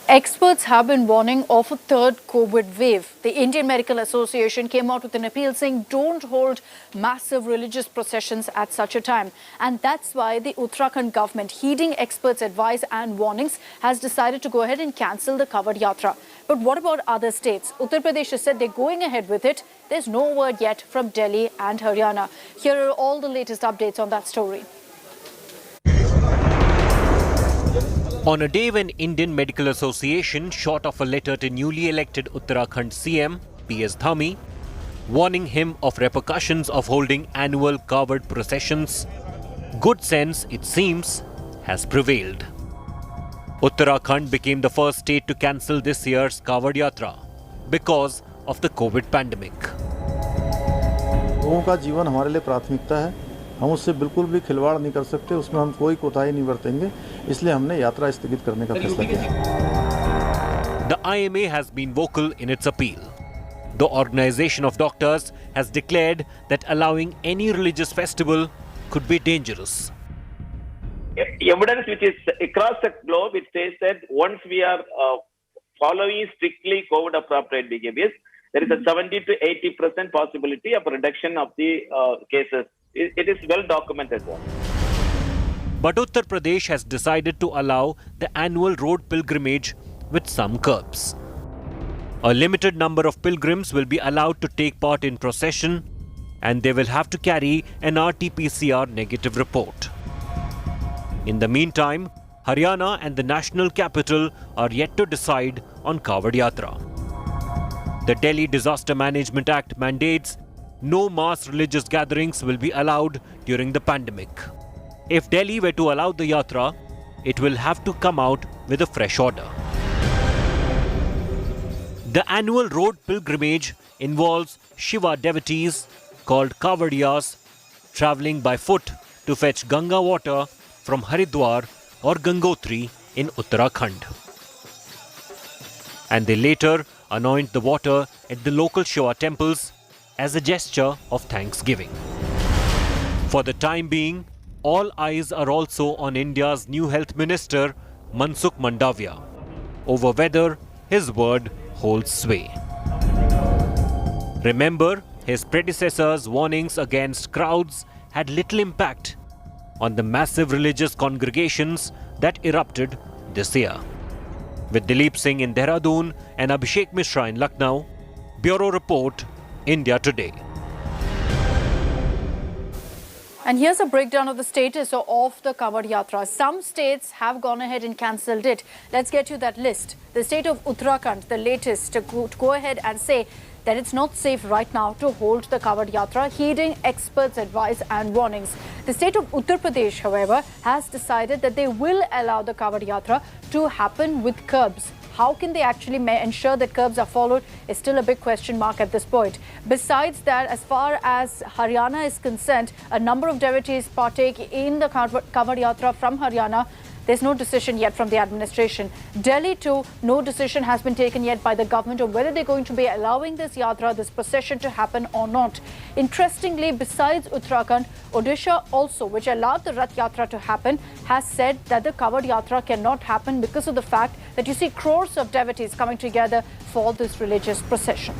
Experts have been warning of a third COVID wave. The Indian Medical Association came out with an appeal saying don't hold massive religious processions at such a time. And that's why the Uttarakhand government, heeding experts' advice and warnings, has decided to go ahead and cancel the Kanwar Yatra. But what about other states? Uttar Pradesh has said they're going ahead with it. There's no word yet from Delhi and Haryana. Here are all the latest updates on that story. On a day when Indian Medical Association shot off a letter to newly elected Uttarakhand CM, P.S. Dhami, warning him of repercussions of holding annual covered processions, good sense, it seems, has prevailed. Uttarakhand became the first state to cancel this year's Kanwar Yatra because of the COVID pandemic. लोगों का जीवन हमारे लिए प्राथमिकता है. हम उससे बिल्कुल भी खिलवाड़ नहीं कर सकते, उसमें हम कोई कोताही नहीं बरतेंगे, इसलिए हमने यात्रा स्थगित करने का फैसला किया. The IMA has been vocal in its appeal. The Organization of Doctors has declared that allowing any religious festival could be dangerous. Evidence which is across the globe, it says that once we are following strictly COVID appropriate behaviors, there is a 70 to 80% possibility of reduction of the cases. It is well documented. But Uttar Pradesh has decided to allow the annual road pilgrimage with some curbs. A limited number of pilgrims will be allowed to take part in procession and they will have to carry an RT-PCR negative report. In the meantime, Haryana and the national capital are yet to decide on Kanwar Yatra. The Delhi Disaster Management Act mandates no mass religious gatherings will be allowed during the pandemic. If Delhi were to allow the Yatra, it will have to come out with a fresh order. The annual road pilgrimage involves Shiva devotees called Kawadiyas travelling by foot to fetch Ganga water from Haridwar or Gangotri in Uttarakhand. And they later anoint the water at the local Shiva temples as a gesture of thanksgiving. For the time being, all eyes are also on India's new Health Minister, Mansukh Mandavia, over whether his word holds sway. Remember, his predecessor's warnings against crowds had little impact on the massive religious congregations that erupted this year. With Dilip Singh in Dehradun and Abhishek Mishra in Lucknow, Bureau Report, India Today. And here's a breakdown of the status of the Kanwar Yatra. Some states have gone ahead and cancelled it. Let's get you that list. The state of Uttarakhand, the latest, to go ahead and say that it's not safe right now to hold the Kanwar Yatra, heeding experts' advice and warnings. The state of Uttar Pradesh, however, has decided that they will allow the Kanwar Yatra to happen with curbs. How can they actually ensure that curbs are followed is still a big question mark at this point. Besides that, as far as Haryana is concerned, a number of devotees partake in the Kanwar Yatra from Haryana. There's no decision yet from the administration. Delhi too, no decision has been taken yet by the government on whether they're going to be allowing this yatra, this procession to happen or not. Interestingly, besides Uttarakhand, Odisha also, which allowed the Rath Yatra to happen, has said that the Kanwar Yatra cannot happen because of the fact that you see crores of devotees coming together for this religious procession.